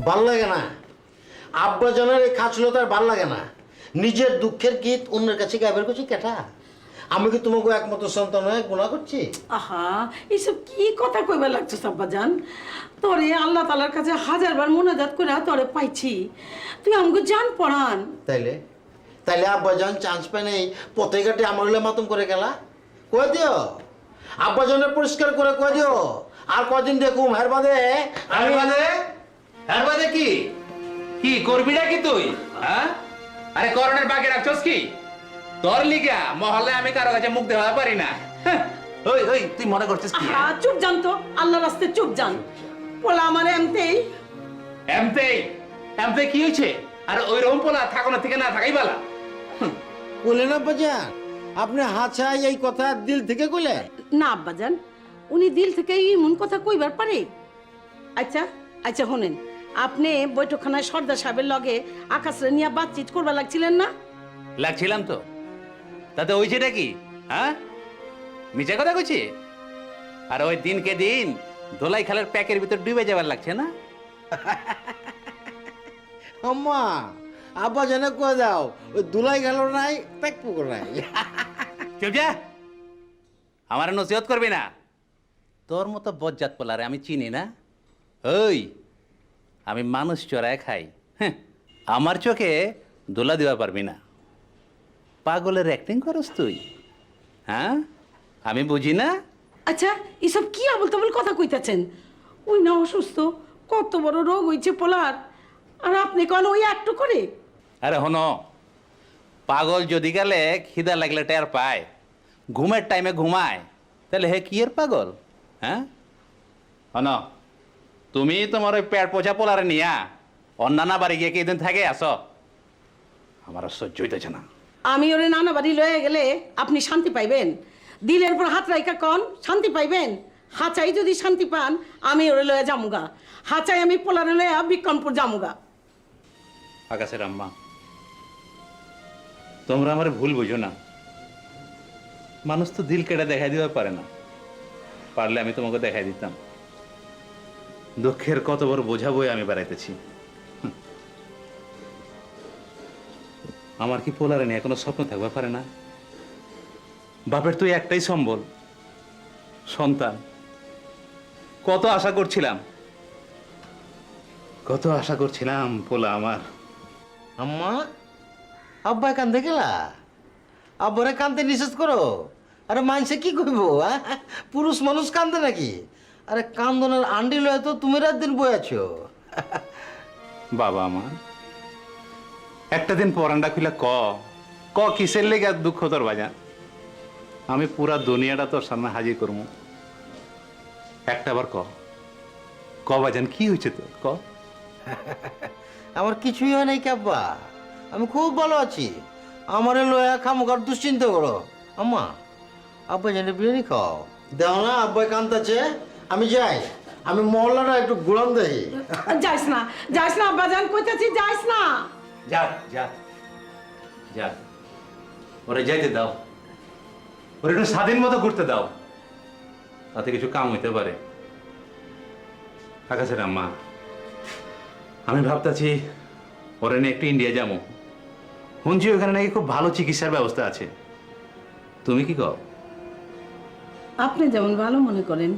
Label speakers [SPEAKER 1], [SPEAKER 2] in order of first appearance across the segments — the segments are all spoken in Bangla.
[SPEAKER 1] ভাল লাগে না। আব্বাজানের এই খাচলতার ভাল লাগে না। নিজের দুঃখের গীত অন্যের কাছে গাইবার করছি কেটা? আমি কি তোমাকে একমাত্র সন্তান হয়ে গুণা করছি?
[SPEAKER 2] আহা, এইসব কি কথা কইবার লাগছো আব্বাজান? তোরে আল্লাহ তাআলার কাছে হাজারবার মুনাজাত করে তোরে পাইছি, তুই আমাকে জান পড়ান।
[SPEAKER 1] তাইলে তাইলে আব্বাজান চান্স পায় নাই, পথে ঘাটে আমার হলে মাতম করে গেলা? কয়ে দিও আব্বাজানের পরিষ্কার করে কয়ে দিও। আর কদিন দেখুম হের বাদে
[SPEAKER 3] আর বাদে আর বাদে কি কি করবিটা কি তুই? হ্যাঁ, আরে করণের বাকি রাখছস কি? তোর লিগা মহল্লে আমি কারো কাছে মুখ দেওয়া পারি না। হ্যাঁ, ওই ওই তুই মনে করছিস কি?
[SPEAKER 2] আহা, চুপ জান তো, আল্লাহ রাস্তে চুপ জান। পোলা আমার এমতেই।
[SPEAKER 3] এমতেই এমতে কি হয়েছে? আর ওই রকম পোলা থাকো না থেকে না থাকাই বালা।
[SPEAKER 1] বললেন আব্বাজান আপনি হাছাই এই কথা দিল থেকে কইলেন?
[SPEAKER 2] না আব্বাজান, উনি দিল থেকে এমন কথা কইবার পারে? আচ্ছা আচ্ছা, শোনেন, আপনি বৈঠকখানায় সর্দার সাহেবের লগে আকাশরে নিয়ে বাতচিত করবার লাগছিলেন না?
[SPEAKER 3] লাগছিলাম তো, তাতে হয়েছেটা কি? হ্যাঁ, মিছা কথা কইছি? আর ওই দিনকে দিন ধোলাই খালের প্যাকের ভিতর ডুবে যাবার লাগছে না?
[SPEAKER 1] আম্মা আব্বাজানে কয়ে দাও ওই দুলাই গেল নাই প্যাক পুকুর নাই।
[SPEAKER 3] চুপ যা, আমার নসিহত করবি না। তোর মতো বজ্জাত পোলারে আমি চিনি না। ওই আমি মানুষ চড়ায় খাই। হ্যাঁ, আমার চোখে দোলা দেওয়া পারবি না। পাগলের অ্যাক্টিং করস তুই? হ্যাঁ, আমি বুঝি না?
[SPEAKER 2] আচ্ছা, এসব কি আবল তাবল কথা কইতাছেন? ওই না অসুস্থ, কত বড় রোগ হইছে পোলার, আর আপনি কেন ওই একটু করে?
[SPEAKER 3] আরে হন, পাগল যদি গেলে খিদা লাগলে টের পায়, ঘুমের টাইমে ঘুমায়, তাহলে হে কি এর পাগল? হ্যাঁ, হন, তুমি তোমার ওই পেট পোছা পোলারে নিয়া অন্যান্য বাড়ি গিয়ে কিছুদিন থাকে আসো। আমার আর সহ্য হইতেছে না।
[SPEAKER 2] আমি ওরে নানা বাড়ি লয়ে গেলে আপনি শান্তি পাইবেন? দিলের উপর হাত রাইকা কন শান্তি পাইবেন? হাচাই যদি শান্তি পান, আমি ওরে লয়ে জামুগা। হাচাই আমি পোলারে লয়ে বিক্রমপুর জামুগা।
[SPEAKER 3] আকাশের আম্মা, তোমরা আমার ভুল বুঝো না। মানুষ তো দিল কেটে দেখাই দিতে পারে না। পারলে আমি তোমাকে দেখাই দিতাম। দুঃখের কত বড় বোঝা বই আমি বেড়াইতেছি। আমার কি পোলারে নিয়ে কোনো স্বপ্ন থাকবে পারে না? বাপের তুই একটাই সম্বল, সন্তান। কত আশা করছিলাম, কত আশা করছিলাম পোলা আমার।
[SPEAKER 1] আম্মা আব্বা কান্দে গেলা? আব্বারে কান্দতে নিষেধ করো। আরে মানুষে কি করব? পুরুষ মানুষ কান্দে নাকি? আরে কান্দনের আন্ডি লয়ে তো তুমি রাত দিন বয়ে আছো।
[SPEAKER 3] বাবা আমার একটা দিন পরান্ডা খুলে ক ক কিসের লেগে আর দুঃখ তোর বাজান? আমি পুরা দুনিয়াটা তোর সামনে হাজির করবো। একটা বার ক ক বাজান, কি হয়েছে তোর? ক।
[SPEAKER 1] আমার কিছুই হয় নাই কি আব্বা, আমি খুব ভালো আছি। আমারে লয়া খামোকার দুশ্চিন্তা করো। আম্মা আব্বা জানে বিরিয়ানি খাও। দেও না আব্বাই কান্দাছে। আমি যাই, আমি মহল্লাটা একটু ঘুরান দেখি।
[SPEAKER 2] যাইস না, যাইস না আব্বাজান, কইতাছি যাইস না।
[SPEAKER 3] যা যা যা, ওরে যাইতে দাও, ওরে একটু স্বাধীন মতো ঘুরতে দাও, তাতে কিছু কাম হইতে পারে। আকাশের আম্মা, আমি ভাবতেছি ওরে নিয়ে একটু ইন্ডিয়া যাবো। শুনছি ওখানে নাকি খুব ভালো চিকিৎসার ব্যবস্থা আছে। তুমি কি কও?
[SPEAKER 2] আপনি যেমন ভালো মনে করেন।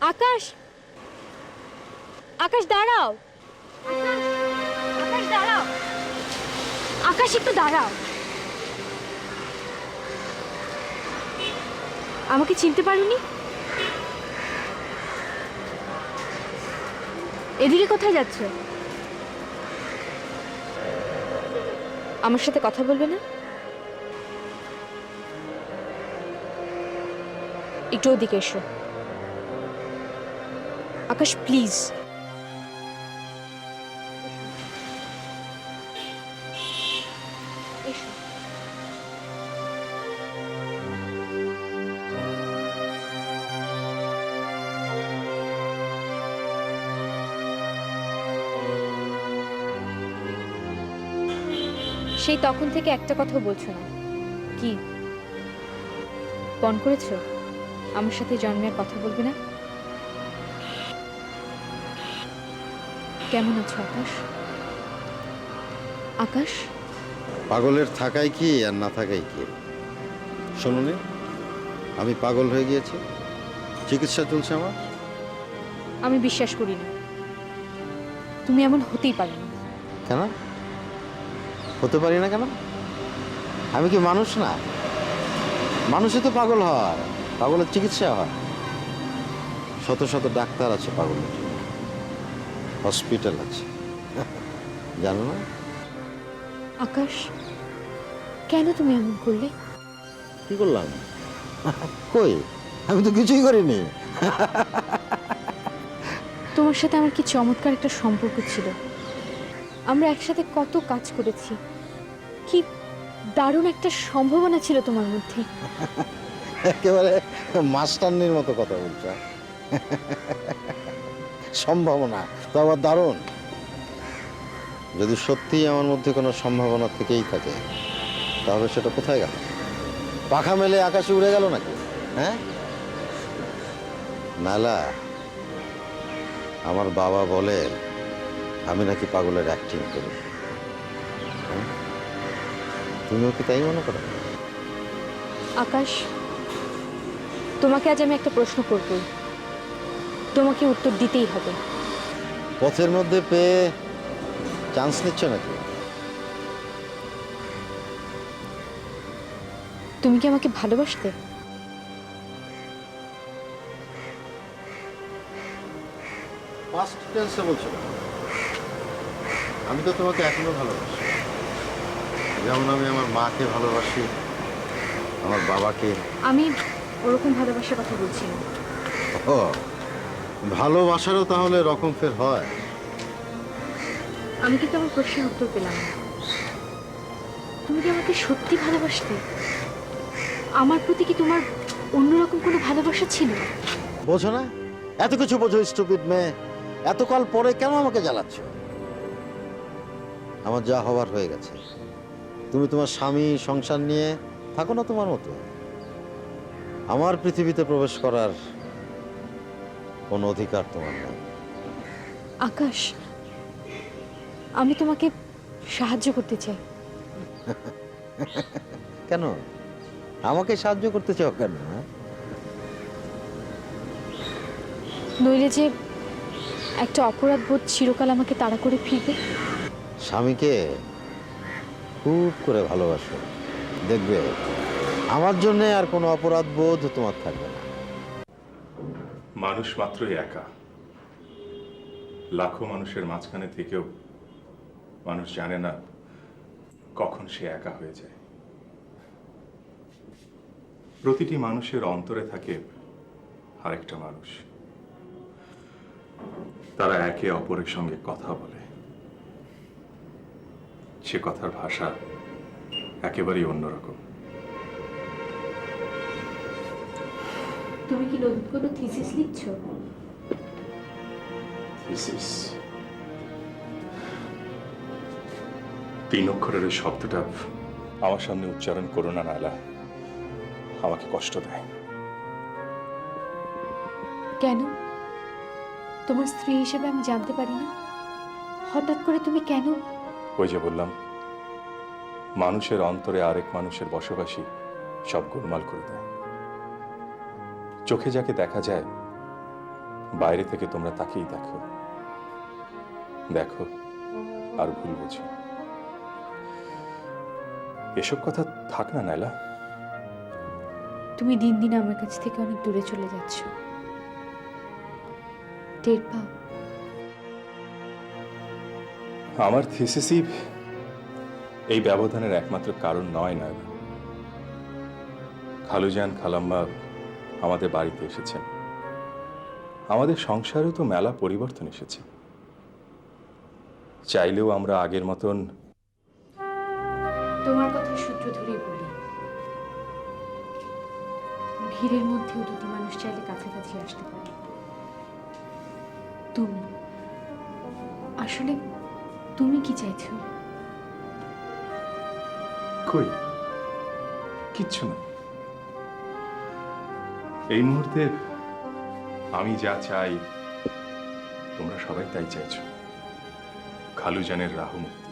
[SPEAKER 4] আকাশ, আকাশ দাঁড়াও। আকাশ দাঁড়াও। আকাশ একটু দাঁড়াও। আমাকে চিনতে পারোনি? এদিকে কোথায় যাচ্ছ? আমার সাথে কথা বলবে না? একটু ওদিকে এসো। আকাশ প্লিজ। এসো। সেই তখন থেকে একটা কথা বলছো না। কি পণ করেছো আমার সাথে জন্মের কথা বলবে না? কেমন আছো আকাশ? আকাশ,
[SPEAKER 1] পাগলের থাকাই কি আর না থাকাই কি? শুনুনি, আমি পাগল হয়ে গিয়েছি, চিকিৎসা চলছে আমার।
[SPEAKER 4] আমি বিশ্বাস করি না। তুমি এমন হতেই পারো না।
[SPEAKER 1] কেন হতে পারি না? কেন? আমি কি মানুষ না? মানুষই তো পাগল হয়, পাগলের চিকিৎসা হয়। শত শত ডাক্তার আছে পাগলের জন্য, হসপিটাল আছে, জানো না?
[SPEAKER 4] আকাশ, কেন তুমি এমন করলে?
[SPEAKER 1] কি করলাম? কই, আমি তো কিছুই করিনি।
[SPEAKER 4] তোমার সাথে আমার কি চমৎকার একটা সম্পর্ক ছিল। আমরা একসাথে কত কাজ করেছি। কি দারুণ একটা সম্ভাবনা ছিল তোমার মধ্যে।
[SPEAKER 1] একেবারে মাস্টারনির মতো কথা বলছো। সম্ভাবনা তো আবার দারুণ। যদি সত্যিই আমার মধ্যে কোনো সম্ভাবনা থেকেই থাকে, তাহলে সেটা কোথায় গেল? পাখা মেলে আকাশে উড়ে গেল নাকি? হ্যাঁ নালা, আমার বাবা বলে আমি নাকি পাগলের অ্যাক্টিং করি। হ্যাঁ? তুমিও কি তাই মনে করো?
[SPEAKER 4] আকাশ, তোমাকে আজ আমি একটা প্রশ্ন করব, তোমাকে উত্তর দিতেই হবে।
[SPEAKER 1] পথের মধ্যে পেয়ে চান্স নিচ্ছ নাকি?
[SPEAKER 4] তুমি কি আমাকে ভালোবাসতে?
[SPEAKER 1] ফার্স্ট টেন্সে বলছো। আমি তো তোমাকে এখনো ভালোবাসি, যেমন আমি আমার মাকে ভালোবাসি, আমার বাবাকে।
[SPEAKER 4] আমি ওরকম ভালোবাসার কথা বলছি না।
[SPEAKER 1] ও, ভালোবাসারও তাহলে রকম ফের হয়?
[SPEAKER 4] আমি কিন্তু আমার প্রশ্নের উত্তর পেলাম না। তুমি কি আমাকে সত্যি ভালোবাসতে? আমার প্রতি কি তোমার অন্যরকম কোনো ভালোবাসা ছিল?
[SPEAKER 1] বোঝো না? এত কিছু বোঝো স্টুপিড মেয়ে, এতকাল পরে কেন আমাকে জ্বালাচ্ছ? আমার যা হবার হয়ে গেছে। তুমি তোমার স্বামী সংসার নিয়ে থাকো না তোমার মতো। আমার পৃথিবীতে প্রবেশ করার কোনো অধিকার তোমার নেই।
[SPEAKER 4] আকাশ, আমি তোমাকে সাহায্য করতে চাই।
[SPEAKER 1] কেন আমাকে সাহায্য করতে চাও কেন? হ্যাঁ?
[SPEAKER 4] নইলে যে একটা অপরাধ বোধ চিরকাল আমাকে তাড়া করে ফিরবে।
[SPEAKER 1] স্বামীকে খুব করে ভালোবাসো, দেখবে আমার জন্য আর কোনো অপরাধ বোধ তোমার থাকবে না।
[SPEAKER 5] মানুষ মাত্রই একা। লাখো মানুষের মাঝখানে থেকেও মানুষ জানে না কখন সে একা হয়ে যায়। প্রতিটি মানুষের অন্তরে থাকে আরেকটা মানুষ। তারা একে অপরের সঙ্গে কথা বলে, সে কথার ভাষা একেবারেই অন্যরকম।
[SPEAKER 4] তুমি কি নতুন কোনো থিসিস লিখছো?
[SPEAKER 5] থিসিস? 3 অক্ষরের ওই শব্দটা আমার সামনে উচ্চারণ করো না নালা, আমাকে কষ্ট দেয়।
[SPEAKER 4] কেন? তোমার স্ত্রী হিসেবে আমি জানতে পারি না? হঠাৎ করে তুমি কেন?
[SPEAKER 5] ওই যে বললাম, মানুষের অন্তরে আরেক মানুষের বসবাসী সব গোলমাল করে দেয়। চোখে যাকে দেখা যায় বাইরে থেকে তোমরা তাকেই দেখো, দেখো আর ভুল বোঝো। এসব কথা থাক না নাইলা।
[SPEAKER 4] তুমি দিন দিন আমার কাছ থেকে অনেক দূরে চলে যাচ্ছ, টের পাও?
[SPEAKER 5] আমার থিসিসই এই ব্যবধানের একমাত্র কারণ নয় নাইলা। খালুজান খালাম্মা আমাদের বাড়িতে এসেছেন, আমাদের সংসারেও তো মেলা পরিবর্তন এসেছে। চাইলেও আমরা আগের মতন।
[SPEAKER 4] তোমার কথা সূত্র ধরেই বলি, ভিড়ের মধ্যেও দুটি মানুষ চাইলে কাছাকাছি আসতে পারে। তুমি আসলে তুমি কি চাইছো?
[SPEAKER 5] কই কিচ্ছু না। এই মুহূর্তে আমি যা চাই তোমরা সবাই তাই চাইছো। খালুজানের রাহু মুক্তি।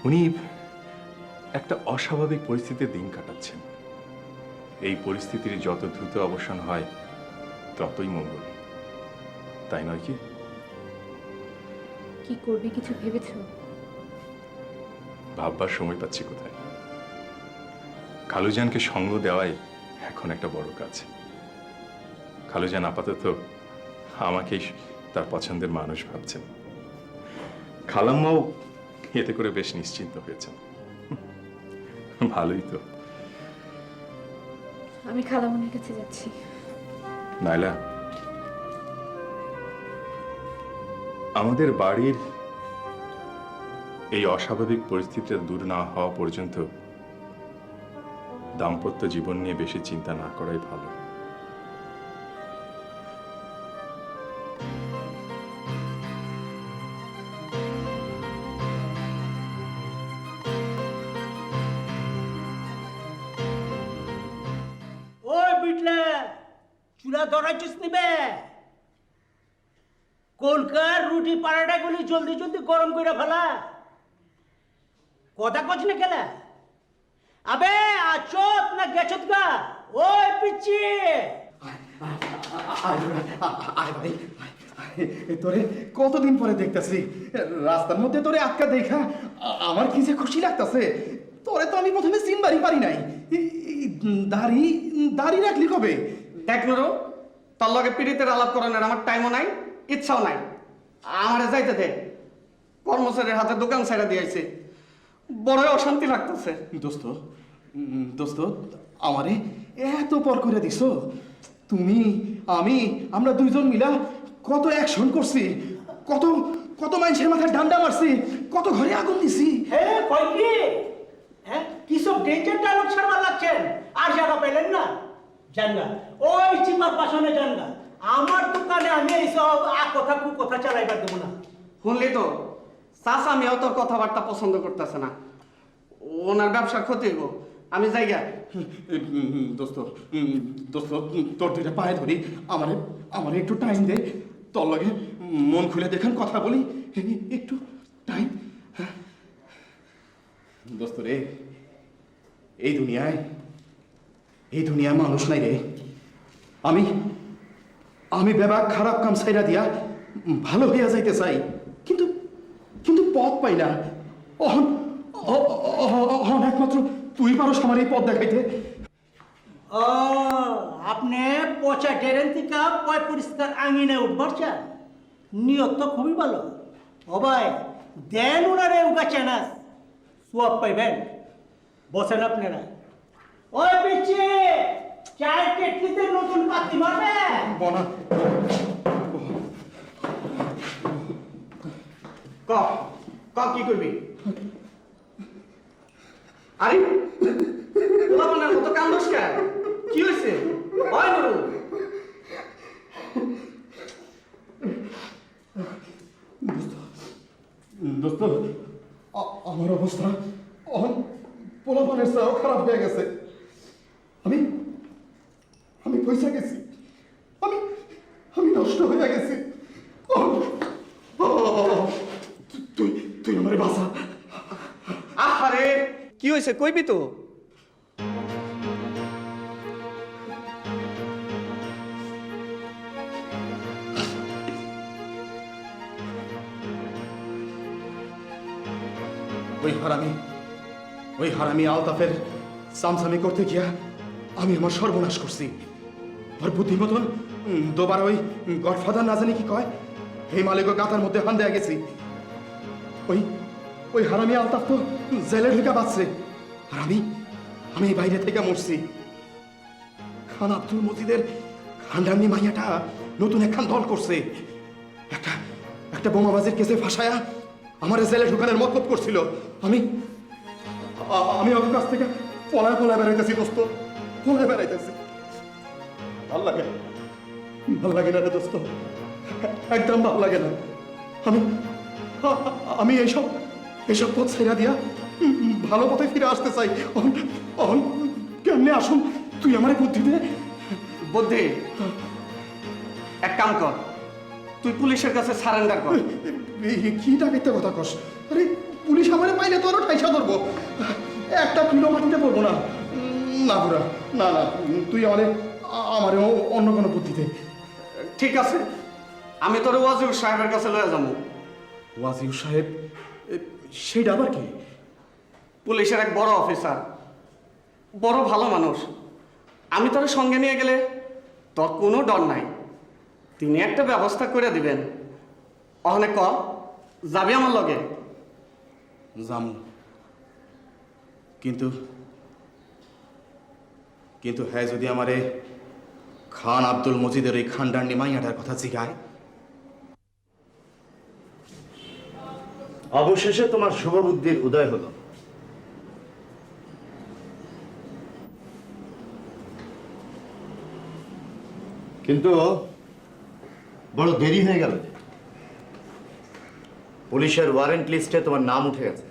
[SPEAKER 5] উনি একটা অস্বাভাবিক পরিস্থিতিতে দিন কাটাচ্ছেন। এই পরিস্থিতির যত দ্রুত অবসান হয় ততই মঙ্গল, তাই নয় কি?
[SPEAKER 4] কি করবে কিছু ভেবেছো?
[SPEAKER 5] ভাববার সময় পাচ্ছি কোথায়? খালুজানকে সঙ্গ দেওয়াই এখন একটা বড় কাজ। খালুজান আপাতত আমাকেই তার পছন্দের মানুষ ভাবছেন। খালাম্মাও এতে করে বেশ নিশ্চিন্ত হয়েছেন। ভালোই তো।
[SPEAKER 4] আমি খালামণির কাছে যাচ্ছি।
[SPEAKER 5] নাইলা, আমাদের বাড়ির এই অস্বাভাবিক পরিস্থিতিটা দূর না হওয়া পর্যন্ত দাম্পত্য জীবন নিয়ে বেশি চিন্তা না করাই ভালো।
[SPEAKER 6] ওই বিটলে চুলা ধরাইছিস নিবে কলকার রুটি পাড়াটা গুলি জলদি জলদি গরম করে ফেলা। কথা কছ না কেলা? আবে আচত না গেছত গা? ওই পিচ্ছি
[SPEAKER 7] তোরে কতদিন পরে দেখতেছি রাস্তার মধ্যে, তোরে আটকা দেখা আমার কি যে খুশি লাগতেছে। তোরে তো আমি প্রথমে চিনবারই পারি নাই। দাড়ি দাড়ি রাখলি কবে?
[SPEAKER 8] দেখলো তার লগে পিড়িতের আলাপ করানোর আমার টাইমও নাই, ইচ্ছাও নাই। আমারে যাইতে দে, কর্মচারীর হাতে দোকান ছেড়ে দিয়েছে, বড় অশান্তি লাগতেছে।
[SPEAKER 7] দোস্ত দোস্ত আমারে এত পর করে দিছ। তুমি আমি আমরা দুইজন মিলা কত অ্যাকশন করছি, কত কত মানুষের মাথায় ডান্ডা মারছি, কত ঘরে আগুন দিছি।
[SPEAKER 6] হ্যাঁ কই কি? হ্যাঁ কি সব ডেঞ্জার ডায়লগ ছাড়বার লাগছেন? আর জায়গা পেলেন না? যান না ওই চিমার পাশনে যান না। আমার দোকানে আমি এইসব কথা কু কথা চালাইবার দেবো না।
[SPEAKER 8] শুনলি তো, চাষা মেয়েও তোর কথাবার্তা পছন্দ করতেছে না, ওনার ব্যবসার ক্ষতি হইব। আমি যাইগা।
[SPEAKER 7] দোস্ত দোস্ত তোর দুইটা পায়ে ধরি, আমারে আমারে একটু টাইম দে, তোর লগে মন খুলে দেখান কথা বলি, একটু টাইম। দোস্ত রে, এই দুনিয়ায় মানুষ নাই রে। আমি আমি বেবাক খারাপ কাম ছাইরা দিয়া ভালো হইয়া যাইতে চাই, কিন্তু কিন্তু পথ পাই না। অহন অহন একমাত্র তুই পারোস আমার এই পথ দেখাইতে।
[SPEAKER 6] ও আপনি পচা ডেরেন থেকে পয় পরিষ্কার আঙিনে উঠবার চান? নিয়ত তো খুবই ভালো। ও ভাই দেন ওনারে উগা চ্যানাস সব পাইবেন। বসেন আপনারা। ওই পিচ্ছি চায়ের কেটলিতে নতুন পাতি মারবে।
[SPEAKER 7] বনা
[SPEAKER 8] ক ক কি করবি? আরে ওলা মনের মতো কান্দোস কেন? কি হয়েছে? হয় নুরু?
[SPEAKER 7] দোস্ত আমার অবস্থা পোলাপানের চাও খারাপ হয়ে গেছে। আমি আমি পয়সা গেছি, আমি আমি নষ্ট হয়ে গেছি। তুই তুই আমার বাসা।
[SPEAKER 8] আরে কি হয়েছে কইবি তো?
[SPEAKER 7] ওই হারামি আলতাফের সামসামি করতে গিয়া আমি আমার সর্বনাশ করছি। আর বুদ্ধি মতন দোবার ওই গডফাদার না জানি কি কয় এই মালিক গাতার মধ্যে হান দেয়া গেছি। ওই ওই হারামি আলতাফ তো জেলে ঢুকে বাঁচছে, আর আমি এই বাইরে থেকে মরছি। খান আব্দুল মজিদের খান্ডানি মাইয়াটা নতুন একখান দল করছে, একটা বোমাবাজির কেসে ফাঁসায়া আমার জেলে ঢুকানোর মতলব করছিল। আমি ওর কাছ থেকে পলায় বেড়াইতেছি দোস্ত, পলায় বেড়াইতেছি। ভাল লাগে না রে দোস্ত, একদম ভাল লাগে না। আমি এইসব পথ ছেড়া দিয়া ভালো পথে ফিরে আসতে চাই। কেমনে আসুন তুই আমার বুদ্ধি দে।
[SPEAKER 8] বুদ্ধি, এক কাম কর, তুই পুলিশের কাছে সারেন্ডার কর।
[SPEAKER 7] কি ডাকাইতে কথা কস? আরে পুলিশ আমারে পাইলে তো আরো ঠাইসা ধরবো, একটা কিলো মাটিতে পড়বো না। না বুড়া, না তুই আমারে অন্য কোনো বুদ্ধি দে।
[SPEAKER 8] ঠিক আছে, আমি তোর ওয়াজির সাহেবের কাছে লয়ে যাবো।
[SPEAKER 7] ওয়াজির সাহেব? সেইটা আবার কি?
[SPEAKER 8] পুলিশের এক বড় অফিসার, বড় ভালো মানুষ। আমি তোর সঙ্গে নিয়ে গেলে তোর কোনো ডর নাই, তিনি একটা ব্যবস্থা করে দিবেন। অনেক ক যাবি আমার লগে?
[SPEAKER 7] জামু, কিন্তু হ্যাঁ যদি আমারে খান আব্দুল মজিদের এই খান্ডার মাইয়াটার কথা জিগায়।
[SPEAKER 1] অবশেষে তোমার শুভ বুদ্ধির উদয় হলো। কিন্তু বড় দেরি হয়ে গেল। পুলিশের ওয়ারেন্ট লিস্টে তোমার নাম উঠে গেছে।